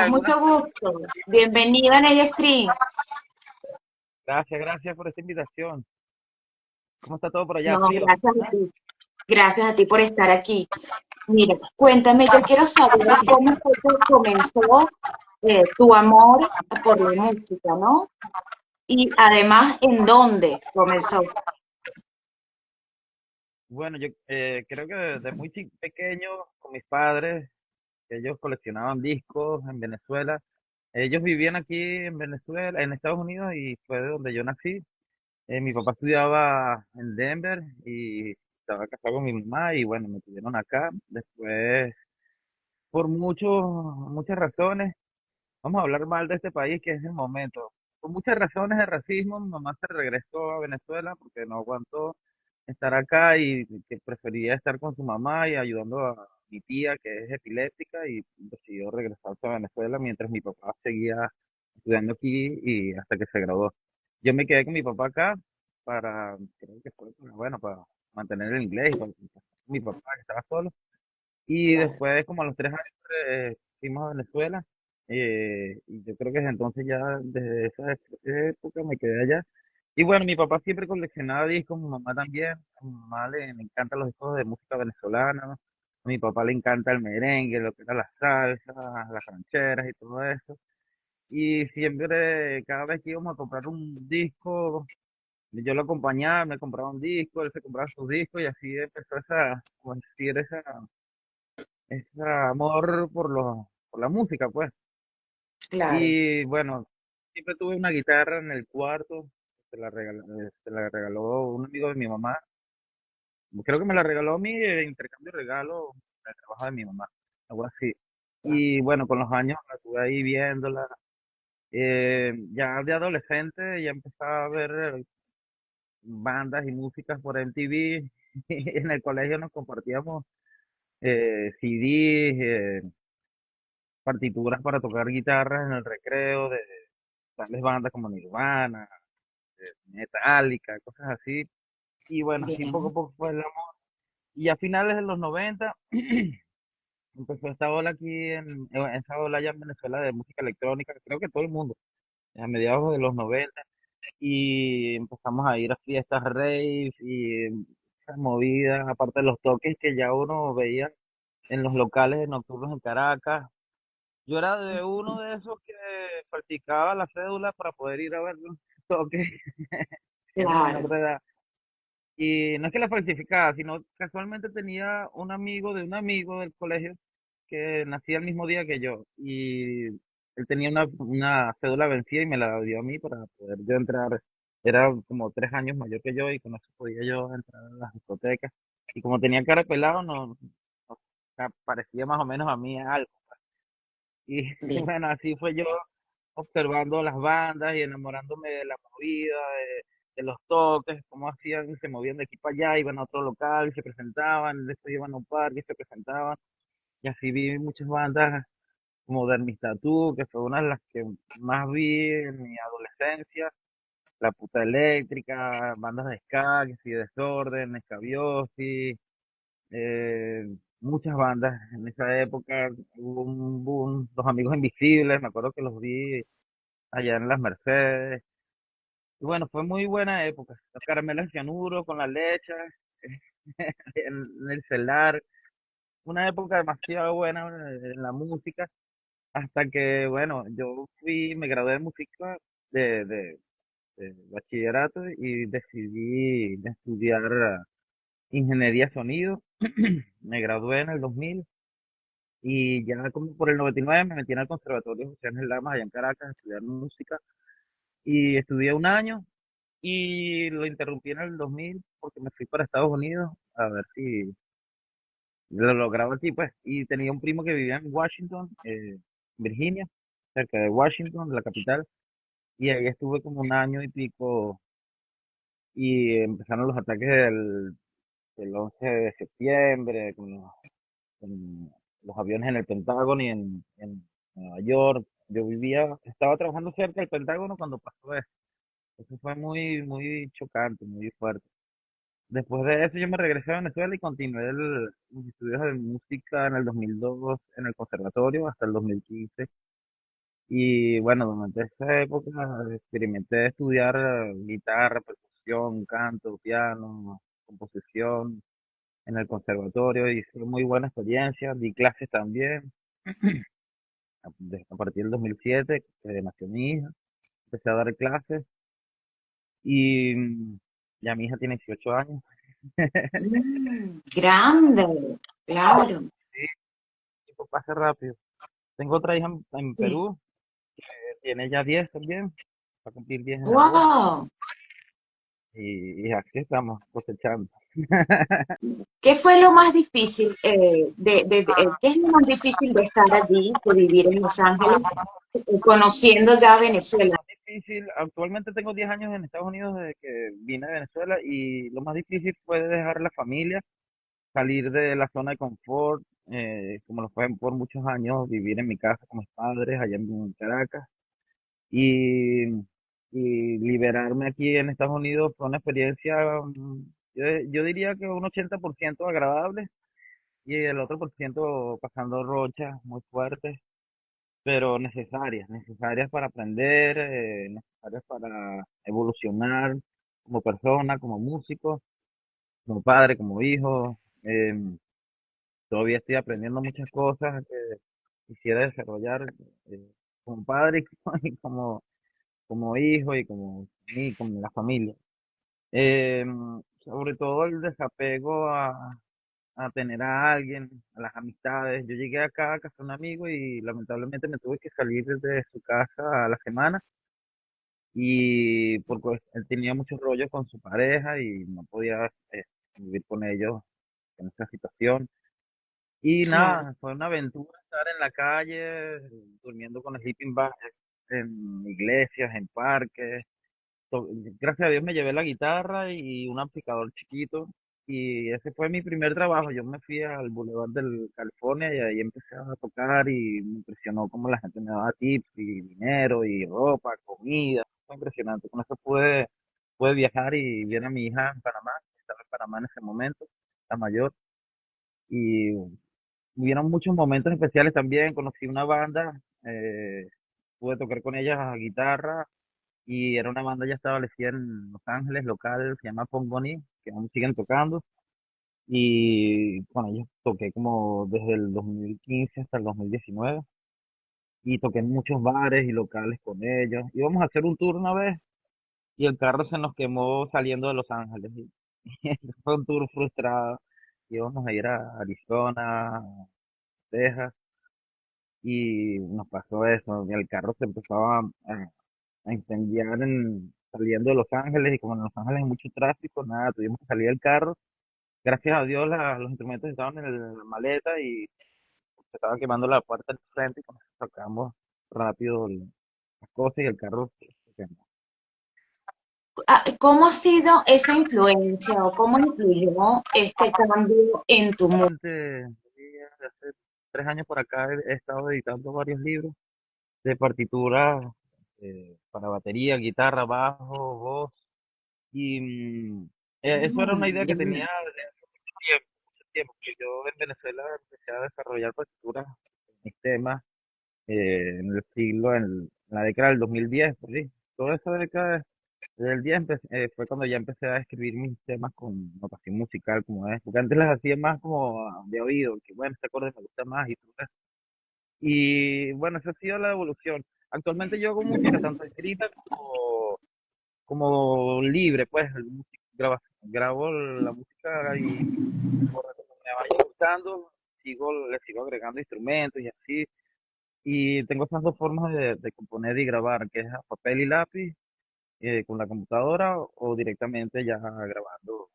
estás? algunas... Mucho gusto. Bienvenida a Naya Stream. Gracias, gracias por esta invitación. ¿Cómo está todo por allá? No, ¿Frío? gracias a ¿Ah? ti. Gracias a ti por estar aquí. Mira, cuéntame, yo quiero saber cómo fue que comenzó tu amor por la música, ¿no? Y además, ¿en dónde comenzó? Bueno, yo creo que desde muy pequeño, con mis padres, ellos coleccionaban discos en Venezuela. Ellos vivían aquí en Venezuela, en Estados Unidos, y fue de donde yo nací. Mi papá estudiaba en Denver y estaba casado con mi mamá y bueno, me tuvieron acá. Después, por muchas razones, vamos a hablar mal de este país que es el momento. Por muchas razones de racismo, mi mamá se regresó a Venezuela porque no aguantó estar acá y que prefería estar con su mamá y ayudando a mi tía que es epiléptica y decidió regresarse a Venezuela mientras mi papá seguía estudiando aquí y hasta que se graduó. Yo me quedé con mi papá acá para, creo que fue, bueno, para mantener el inglés y para mi papá que estaba solo. Y Claro. después, como a los 3 años, fuimos a Venezuela. Y yo creo que desde entonces ya, desde esa época me quedé allá. Y bueno, mi papá siempre coleccionaba discos, mi mamá también. A mi mamá le encantan los discos de música venezolana. A mi papá le encanta el merengue, lo que era la salsa, las rancheras y todo eso. Y siempre, cada vez que íbamos a comprar un disco, yo lo acompañaba, me compraba un disco, él se compraba sus discos y así empezó esa, como decir, ese amor por la música, pues. Claro. Y bueno, siempre tuve una guitarra en el cuarto, se la regaló un amigo de mi mamá. Creo que me la regaló a mí de intercambio de regalo del trabajo de mi mamá, algo así. Y bueno, con los años la tuve ahí viéndola. Ya de adolescente ya empezaba a ver bandas y músicas por MTV. En el colegio nos compartíamos CDs, partituras para tocar guitarra en el recreo de tales bandas como Nirvana, Metallica, cosas así. Y bueno, así poco a Bien. poco fue el amor. Y a finales de los 90 empezó esta ola aquí, esa ola ya en Venezuela de música electrónica, creo que todo el mundo, a mediados de los 90 y empezamos a ir a fiestas raves y esas movidas, aparte de los toques que ya uno veía en los locales nocturnos en Caracas. Yo era de uno de esos que practicaba la cédula para poder ir a ver los toques, siendo menor Claro. de edad. Y no es que la falsificaba, sino casualmente tenía un amigo de un amigo del colegio que nacía el mismo día que yo. Y él tenía una cédula vencida y me la dio a mí para poder yo entrar. Era como 3 años mayor que yo y con eso podía yo entrar a las discotecas. Y como tenía cara de pelado, no parecía más o menos a mí algo. Y Bien. bueno, así fue yo observando las bandas y enamorándome de la movida, de los toques, cómo hacían, se movían de aquí para allá, iban a otro local y se presentaban, después iban a un parque y se presentaban. Y así vi muchas bandas como Dermis Tattoo, que fue una de las que más vi en mi adolescencia, La Puta Eléctrica, bandas de ska, que sí, Desorden, Escabiosi, muchas bandas en esa época, hubo un boom, Los Amigos Invisibles, me acuerdo que los vi allá en las Mercedes. Y bueno, fue muy buena época. Los caramelos de cianuro con la leche en el celular. Una época demasiado buena en la música. Hasta que, bueno, yo me gradué de música de bachillerato y decidí estudiar ingeniería sonido. Me gradué en el 2000 y ya como por el 99 me metí en el Conservatorio José Ángel Lamas allá en Caracas a estudiar música y estudié un año y lo interrumpí en el 2000 porque me fui para Estados Unidos a ver si lo lograba aquí, pues. Y tenía un primo que vivía en Washington, Virginia, cerca de Washington, la capital, y ahí estuve como un año y pico y empezaron los ataques del 11 de septiembre con los aviones en el Pentágono y en Nueva York. Yo estaba trabajando cerca del Pentágono cuando pasó eso. Eso fue muy, muy chocante, muy fuerte. Después de eso yo me regresé a Venezuela y continué mis estudios de música en el 2002 en el conservatorio hasta el 2015 Y bueno, durante esa época experimenté estudiar guitarra, percusión, canto, piano, composición en el conservatorio y fue muy buena experiencia. Di clases también. A partir del 2007, que nació mi hija, empecé a dar clases y ya mi hija tiene 18 años. Grande, claro. Sí, el tiempo pasa rápido. Tengo otra hija en Sí. Perú, tiene ya 10 también, va a cumplir 10 en agosto Wow. y aquí estamos cosechando. ¿Qué fue lo más difícil qué es lo más difícil de estar allí, de vivir en Los Ángeles, conociendo ya Venezuela? Más difícil, actualmente tengo 10 años en Estados Unidos desde que vine de Venezuela y lo más difícil fue dejar la familia, salir de la zona de confort, como lo fue por muchos años, vivir en mi casa con mis padres allá en Caracas y, y liberarme aquí en Estados Unidos fue una experiencia, yo diría que un 80% agradable y el otro por ciento pasando rochas muy fuertes, pero necesarias para aprender, necesarias para evolucionar como persona, como músico, como padre, como hijo. Todavía estoy aprendiendo muchas cosas que quisiera desarrollar como padre y y como hijo y como la familia. Eh, Sobre todo el desapego a tener a alguien, a las amistades. Yo llegué acá a casa de un amigo y lamentablemente me tuve que salir desde su casa a la semana y porque él tenía muchos rollos con su pareja y no podía vivir con ellos en esa situación. Y Claro. nada, fue una aventura estar en la calle, durmiendo con sleeping bags en iglesias, en parques. Gracias a Dios me llevé la guitarra y un amplificador chiquito y ese fue mi primer trabajo. Yo me fui al Boulevard del California y ahí empecé a tocar y me impresionó cómo la gente me daba tips y dinero y ropa, comida. Fue impresionante. Con eso pude viajar y vi a mi hija en Panamá, estaba en Panamá en ese momento, la mayor, y hubieron muchos momentos especiales también. Conocí una banda, pude tocar con ellas guitarra y era una banda ya establecida en Los Ángeles, local, se llama Pongoni, que aún siguen tocando. Y con ellos toqué como desde el 2015 hasta el 2019 y toqué en muchos bares y locales con ellos. Íbamos a hacer un tour una vez y el carro se nos quemó saliendo de Los Ángeles. Y fue un tour frustrado. Íbamos a ir a Arizona, a Texas y nos pasó eso. El carro se empezó a incendiar saliendo de Los Ángeles y como en Los Ángeles hay mucho tráfico, nada, tuvimos que salir del carro. Gracias a Dios los instrumentos estaban en la maleta y se estaba quemando la puerta del frente y con eso sacamos rápido las cosas y el carro se quemó. ¿Cómo ha sido esa influencia o cómo influyó este cambio en tu mundo? Actualmente, desde hace 3 años por acá he estado editando varios libros de partituras para batería, guitarra, bajo, voz. Y eso era una idea que tenía desde hace mucho tiempo, que yo en Venezuela empecé a desarrollar partituras, mis temas, en el siglo, en la década del 2010, por ahí. Toda esa década del 10 fue cuando ya empecé a escribir mis temas con notación musical, como es, porque antes las hacía más como de oído, que bueno, este acorde me gusta más y todo eso. Y bueno, esa ha sido la evolución. Actualmente yo hago música tanto escrita como libre, pues, grabo la música y por lo que me vaya gustando, le sigo agregando instrumentos y así. Y tengo esas dos formas de componer y grabar, que es a papel y lápiz, con la computadora o directamente ya grabando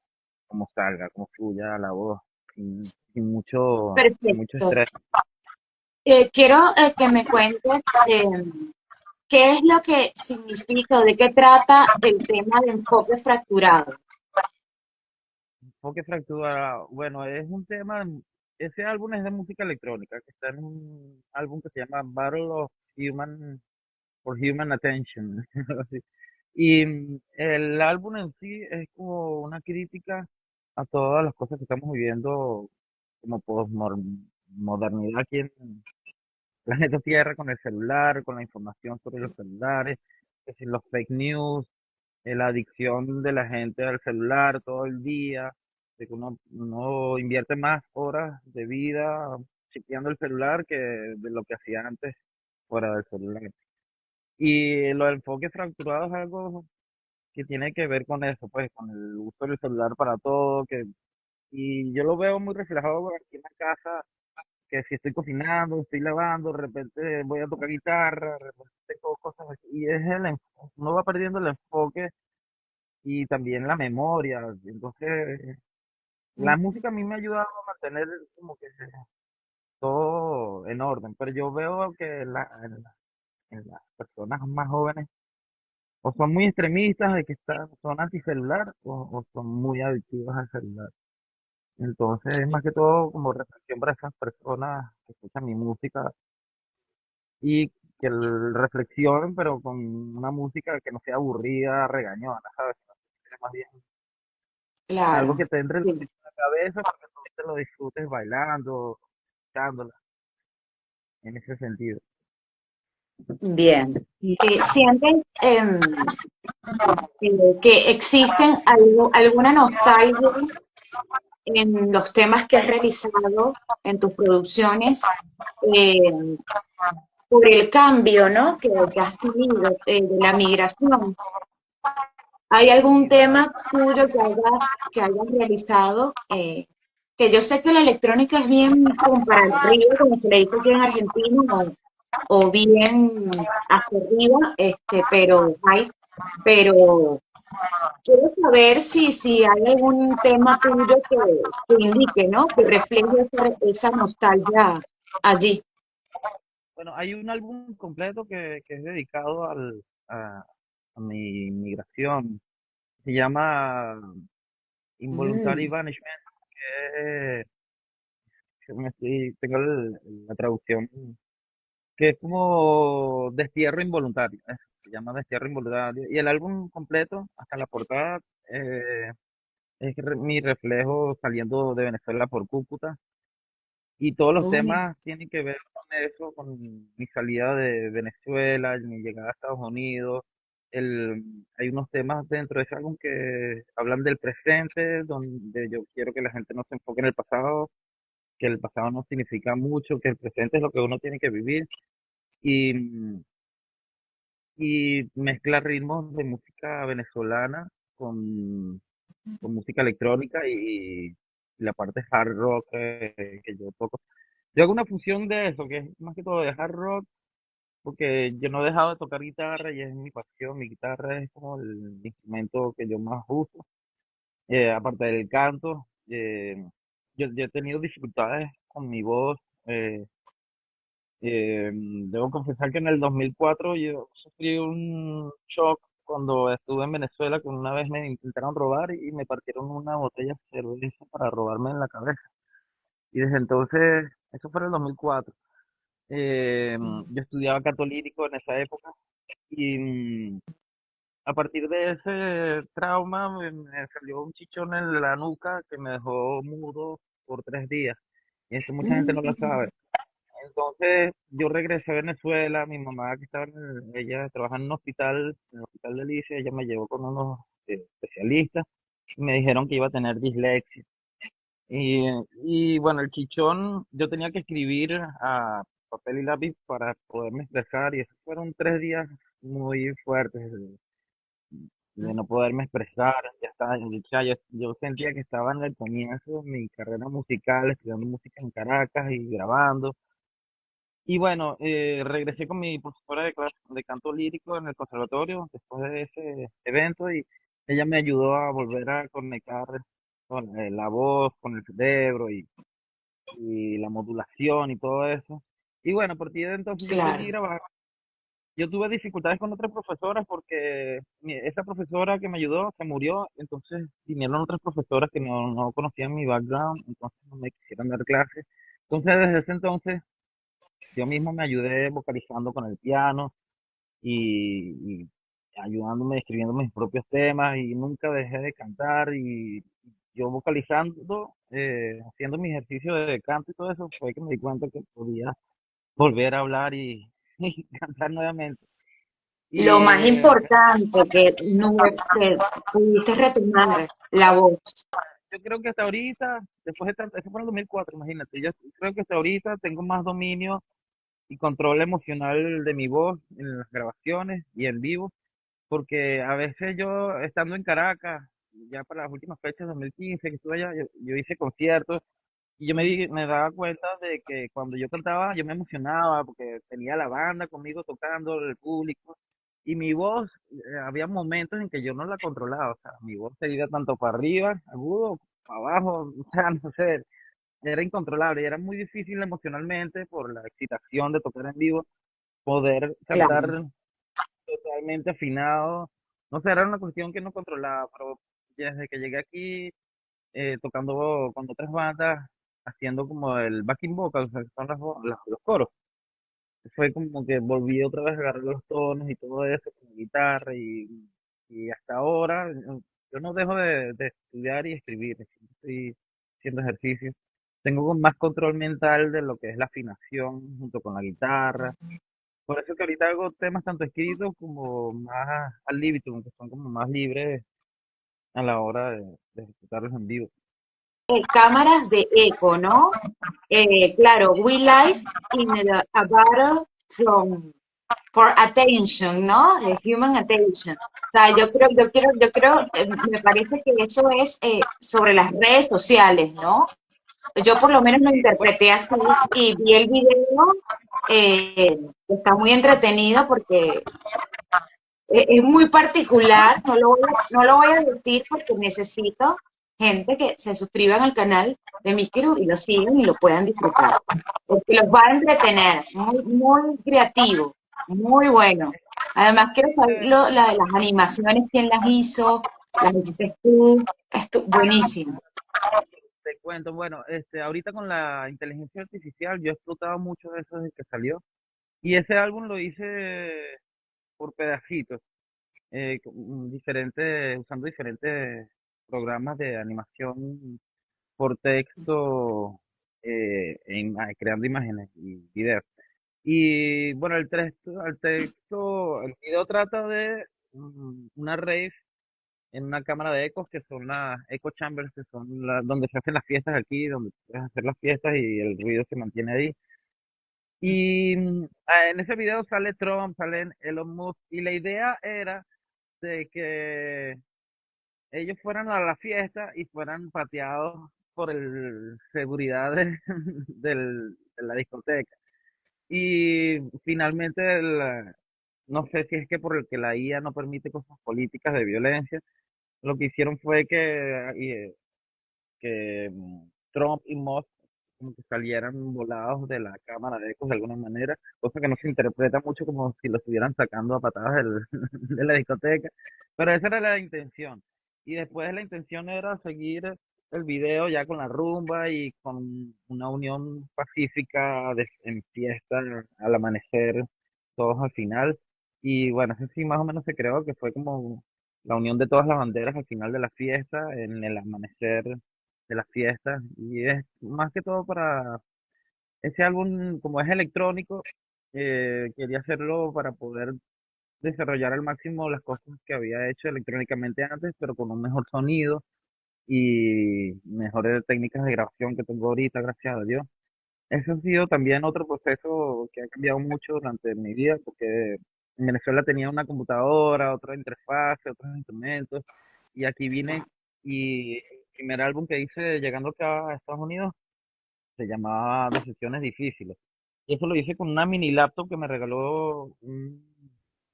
como salga, como fluya la voz, sin mucho Perfecto. estrés. Quiero que me cuentes qué es lo que significa o de qué trata el tema de enfoque fracturado. Enfoque Fractura, bueno, es un tema, ese álbum es de música electrónica, que está en un álbum que se llama Battle of for Human Attention. algo así. Y el álbum en sí es como una crítica a todas las cosas que estamos viviendo como posmodernidad aquí planeta Tierra con el celular, con la información sobre los celulares, que si los fake news, la adicción de la gente al celular todo el día, de que uno invierte más horas de vida chequeando el celular que de lo que hacía antes fuera del celular. Y los enfoques fracturados es algo que tiene que ver con eso, pues, con el uso del celular para todo, y yo lo veo muy reflejado aquí en la casa, que si estoy cocinando, estoy lavando, de repente voy a tocar guitarra, de repente tengo cosas así, y uno va perdiendo el enfoque y también la memoria. Entonces, la música a mí me ha ayudado a mantener como que todo en orden, pero yo veo que en las personas más jóvenes o son muy extremistas de que son anticelular o son muy adictivas al celular. Entonces, es más que todo como reflexión para esas personas que escuchan mi música y que reflexionen, pero con una música que no sea aburrida, regañona, ¿sabes? Que sea más bien algo Claro. que te entre en Sí. la cabeza para que tú te lo disfrutes bailando, escuchándola, en ese sentido. Bien. ¿Y sientes que existen alguna nostalgia en los temas que has realizado en tus producciones eh, por el cambio, ¿no? que has tenido de la migración? ¿Hay algún Y bueno, tema tuyo que hayas realizado? Que yo sé que la electrónica es bien como para arriba, como se le dice aquí en Argentina, o bien hacia arriba, pero quiero saber si hay algún tema tuyo que indique, ¿no? Que refleje esa nostalgia allí. bueno, hay un álbum completo que es dedicado a mi migración. Se llama Involuntary Mm, Banishment, que tengo la traducción, que es como destierro involuntario, se llama destierro involuntario. Y el álbum completo, hasta la portada, eh, mi reflejo saliendo de Venezuela por Cúcuta. Y todos los uy, temas tienen que ver con eso, con mi salida de Venezuela, mi llegada a Estados Unidos. Hay unos temas dentro de ese álbum que hablan del presente, donde yo quiero que la gente no se enfoque en el pasado, que el pasado no significa mucho, que el presente es lo que uno tiene que vivir. Y, y mezcla ritmos de música venezolana con música electrónica y la parte hard rock que yo toco. Yo hago una fusión de eso, que es más que todo de hard rock, porque yo no he dejado de tocar guitarra y es mi pasión. Mi guitarra es como el instrumento que yo más uso, aparte del canto. Yo he tenido dificultades con mi voz. Debo confesar que en el 2004 yo sufrí un shock cuando estuve en Venezuela, que una vez me intentaron robar y me partieron una botella de cerveza para robarme en la cabeza. Y desde entonces, eso fue en el 2004. Yo estudiaba canto lírico en esa época y a partir de ese trauma me salió un chichón en la nuca que me dejó mudo por 3 días. Y esto mucha gente no lo mm, sabe. Entonces yo regresé a Venezuela, mi mamá que ella trabaja en el hospital de Alicia, ella me llevó con unos especialistas y me dijeron que iba a tener dislexia. Y bueno, el chichón, yo tenía que escribir a papel y lápiz para poderme expresar y esos fueron 3 días muy fuertes de no poderme expresar. Ya estaba, ya yo sentía que estaba en el comienzo de mi carrera musical, estudiando música en Caracas y grabando. Y bueno, regresé con mi profesora de canto lírico en el conservatorio después de ese evento y ella me ayudó a volver a conectar con la voz, con el cerebro y la modulación y todo eso. Y bueno, a partir de entonces yo seguí claro. grabando. Yo tuve dificultades con otras profesoras porque esa profesora que me ayudó se murió, entonces vinieron otras profesoras que no conocían mi background, entonces no me quisieron dar clases. Entonces desde ese entonces yo mismo me ayudé vocalizando con el piano y ayudándome, escribiendo mis propios temas y nunca dejé de cantar y yo vocalizando, haciendo mi ejercicio de canto y todo eso, fue que me di cuenta que podía volver a hablar y, y cantar nuevamente. Y Lo más importante que pudiste retomar la voz. yo creo que hasta ahorita, después de tanto, eso fue en el 2004, imagínate, yo creo que hasta ahorita tengo más dominio y control emocional de mi voz en las grabaciones y en vivo, porque a veces yo estando en Caracas, ya para las últimas fechas, 2015, que estuve allá, yo hice conciertos y me daba cuenta de que cuando yo cantaba yo me emocionaba porque tenía la banda conmigo tocando, el público, y mi voz, había momentos en que yo no la controlaba, o sea, mi voz se iba tanto para arriba, agudo, para abajo, o sea, no sé, era incontrolable y era muy difícil emocionalmente por la excitación de tocar en vivo, poder Claro. cantar totalmente afinado. No sé, era una cuestión que no controlaba, pero desde que llegué aquí, tocando con otras bandas, haciendo como el backing vocal, o sea, que son los coros, fue como que volví otra vez a agarrar los tonos y todo eso con guitarra y hasta ahora yo no dejo de estudiar y escribir, siempre estoy haciendo ejercicio. Tengo más control mental de lo que es la afinación junto con la guitarra. Por eso que ahorita hago temas tanto escritos como más al libitum, que son como más libres a la hora de ejecutarlos en vivo. Cámaras de eco, ¿no? Claro, We Live in a Battle for Attention, ¿no? The Human Attention. O sea, me parece que eso es sobre las redes sociales, ¿no? Yo por lo menos lo interpreté así y vi el video, eh, está muy entretenido porque es muy particular, no lo voy a decir porque necesito gente que se suscriban al canal de Mikiru y lo sigan y lo puedan disfrutar. Porque los va a entretener, muy creativo, muy bueno. Además quiero saber la de las animaciones, quién las hizo, las hiciste tú, buenísimo. Te cuento, bueno, ahorita con la inteligencia artificial yo he explotado mucho de eso desde que salió. Y ese álbum lo hice por pedacitos, usando diferentes programas de animación por texto, creando imágenes y videos. Y bueno, el video trata de una rave en una cámara de ecos, que son las echo chambers, que son donde se hacen las fiestas aquí, donde puedes hacer las fiestas y el ruido se mantiene ahí. Y en ese video sale Trump, sale Elon Musk, y la idea era de que ellos fueran a la fiesta y fueran pateados por el seguridad de la discoteca. Y finalmente, no sé si es que por el que la IA no permite cosas políticas de violencia, lo que hicieron fue que Trump y Musk como que salieran volados de la cámara de ecos de alguna manera, cosa que no se interpreta mucho como si lo estuvieran sacando a patadas de la discoteca, pero esa era la intención. Y después la intención era seguir el video ya con la rumba y con una unión pacífica en fiesta al amanecer, todos al final. Y bueno, eso sí más o menos se creó que fue como la unión de todas las banderas al final de la fiesta, en el amanecer de las fiestas. Y es más que todo para ese álbum, como es electrónico, quería hacerlo para poder desarrollar al máximo las cosas que había hecho electrónicamente antes, pero con un mejor sonido y mejores técnicas de grabación que tengo ahorita, gracias a Dios. Ese ha sido también otro proceso que ha cambiado mucho durante mi vida, porque en Venezuela tenía una computadora, otra interfaz, otros instrumentos, y aquí vine y el primer álbum que hice llegando acá a Estados Unidos se llamaba Decisiones Difíciles. Y eso lo hice con una mini laptop que me regaló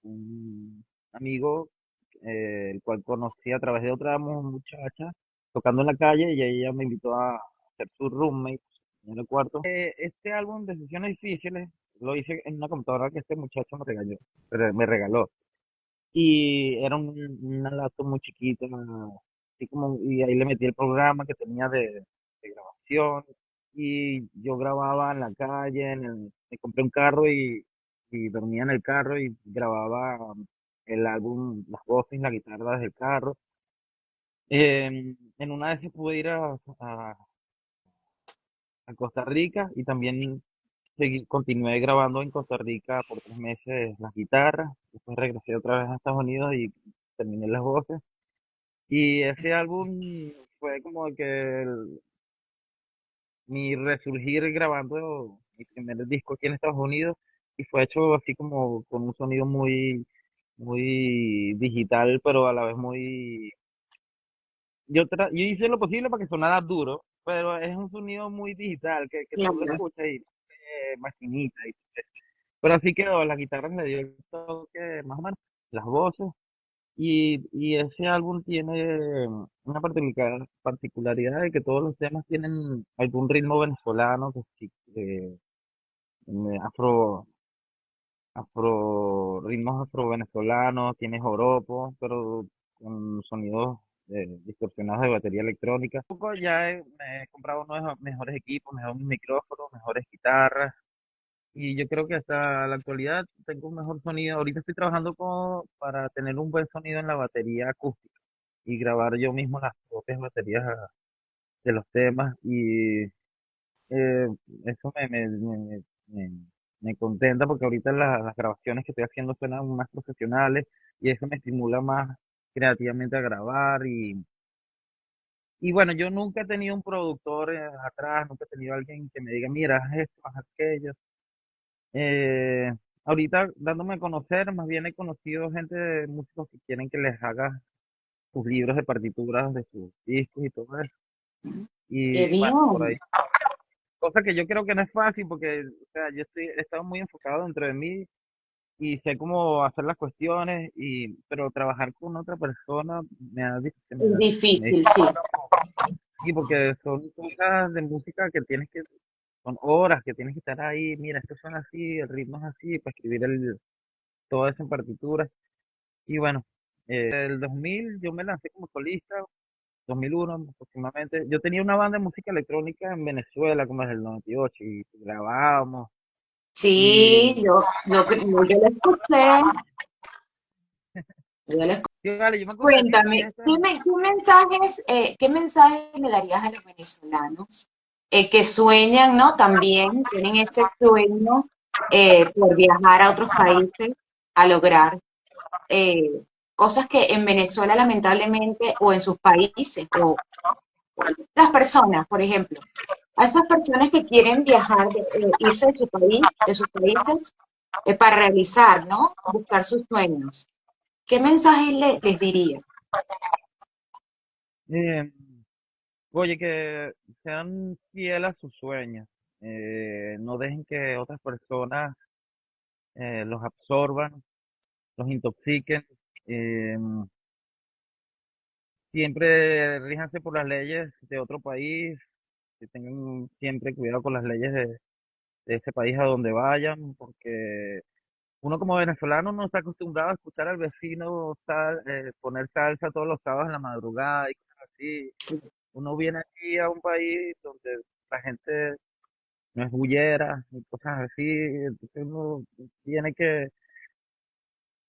un amigo, el cual conocí a través de otra muchacha tocando en la calle, y ella me invitó a ser su roommate en el cuarto. Este álbum, Decisiones Difíciles, lo hice en una computadora que este muchacho me regaló. Y era una laptop muy chiquita, así como, y ahí le metí el programa que tenía de grabación. Y yo grababa en la calle, me compré un carro y dormía en el carro y grababa el álbum, las voces, la guitarra desde el carro. En una vez pude ir a Costa Rica y también continué grabando en Costa Rica por 3 meses las guitarras, después regresé otra vez a Estados Unidos y terminé las voces. Y ese álbum fue como que mi resurgir grabando mi primer disco aquí en Estados Unidos y fue hecho así como con un sonido muy digital, pero a la vez muy... yo hice lo posible para que sonara duro, pero es un sonido muy digital que tú lo Claro. escuchas y maquinita. Pero así quedó, las guitarras le dio el toque más o menos, las voces. Y ese álbum tiene una particularidad de que todos los temas tienen algún ritmo venezolano, que sí, afro, ritmos afro-venezolanos, tiene joropo, pero con sonidos distorsionados de batería electrónica. Poco ya me he comprado nuevos, mejores equipos, mejores micrófonos, mejores guitarras, y yo creo que hasta la actualidad tengo un mejor sonido. Ahorita estoy trabajando para tener un buen sonido en la batería acústica y grabar yo mismo las propias baterías de los temas y eso me, me contenta porque ahorita las grabaciones que estoy haciendo suenan más profesionales y eso me estimula más creativamente a grabar y bueno, yo nunca he tenido un productor atrás, nunca he tenido alguien que me diga, mira, haz esto, haz aquello. Eh, Ahorita dándome a conocer, más bien he conocido gente, músicos que quieren que les haga sus libros de partituras de sus discos y todo eso. Qué Y bueno, por ahí. bien. Cosa que yo creo que no es fácil porque, o sea, he estado muy enfocado dentro de mí y sé cómo hacer las cuestiones, pero trabajar con otra persona Es me difícil, sí. dificulta un poco. Y porque son cosas de música son horas que tienes que estar ahí, mira, esto suena así, el ritmo es así, para escribir todo eso en partituras. Y bueno, el 2000 yo me lancé como solista, 2001 aproximadamente. Yo tenía una banda de música electrónica en Venezuela como desde el 98 y grabábamos. Sí, Y yo lo escuché. Yo lo escuché. sí, vale, yo me acuerdo de esas Cuéntame, fiestas. qué mensajes le darías a los venezolanos que sueñan, ¿no? También tienen ese sueño por viajar a otros países a lograr eh, cosas que en Venezuela lamentablemente o en sus países o las personas, por ejemplo, a esas personas que quieren viajar, irse de su país, de sus países, para realizar, ¿no? Buscar sus sueños. ¿Qué mensaje les diría? eh, Oye, que sean fieles a sus sueños. No dejen que otras personas los absorban, los intoxiquen. eh, Siempre ríjanse por las leyes de otro país, que tengan siempre cuidado con las leyes de ese país a donde vayan, porque uno como venezolano no está acostumbrado a escuchar al vecino poner salsa todos los sábados en la madrugada y cosas así. Uno viene aquí a un país donde la gente no es bullera y cosas así, entonces uno tiene que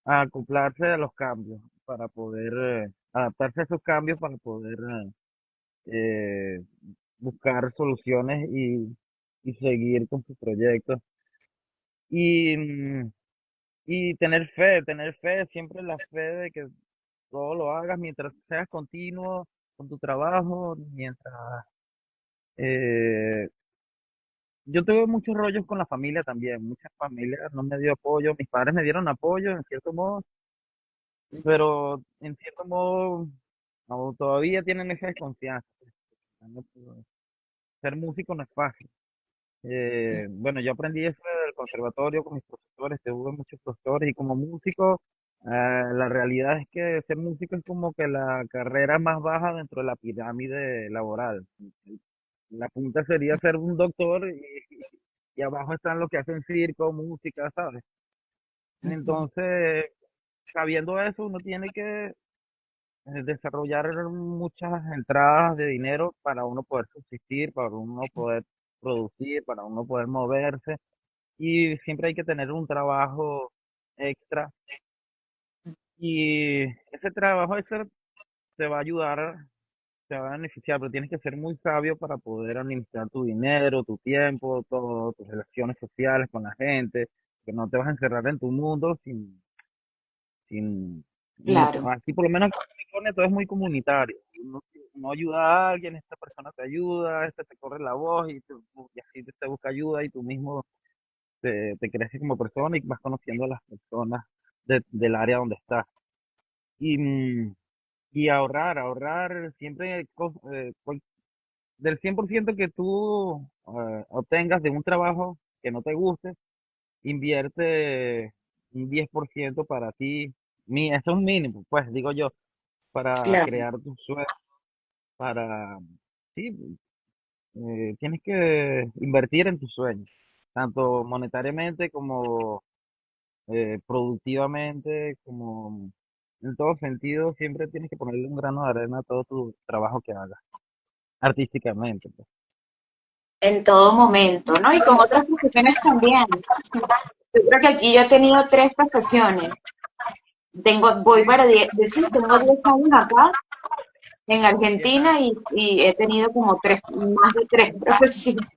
acoplarse a los cambios para poder adaptarse a esos cambios para poder eh, buscar soluciones y seguir con sus proyectos. Y, y tener fe, siempre la fe de que todo lo hagas mientras seas continuo con tu trabajo, mientras... eh, yo tuve muchos rollos con la familia también, muchas familias no me dio apoyo, mis padres me dieron apoyo en cierto modo, pero en cierto modo todavía tienen esa desconfianza. No, ser músico no es fácil. Bueno, yo aprendí eso del conservatorio con mis profesores, tuve muchos profesores y como músico, la realidad es que ser músico es como que la carrera más baja dentro de la pirámide laboral. La punta sería ser un doctor y abajo están los que hacen circo, música, ¿sabes? Entonces, sabiendo eso, uno tiene que desarrollar muchas entradas de dinero para uno poder subsistir, para uno poder producir, para uno poder moverse y siempre hay que tener un trabajo extra y ese trabajo extra te va a ayudar, se va a beneficiar, pero tienes que ser muy sabio para poder administrar tu dinero, tu tiempo, todo, tus relaciones sociales con la gente, que no te vas a encerrar en tu mundo sin, claro, aquí por lo menos en California todo es muy comunitario. Uno ayuda a alguien, esta persona te ayuda, este te corre la voz y así te busca ayuda y tú mismo te creces como persona y vas conociendo a las personas del área donde estás. Y, y ahorrar siempre del 100% que tú obtengas de un trabajo que no te guste, invierte un 10% para ti. Eso es un mínimo, pues digo yo, para claro. crear tus sueños, para, sí, tienes que invertir en tus sueños, tanto monetariamente como productivamente, como en todo sentido, siempre tienes que ponerle un grano de arena a todo tu trabajo que hagas, artísticamente, pues. En todo momento, ¿no? Y con otras profesiones también. Yo creo que aquí yo he tenido tres profesiones. Voy para decir, tengo 10 años acá en 10 años. Argentina y he tenido como tres, más de tres profesiones.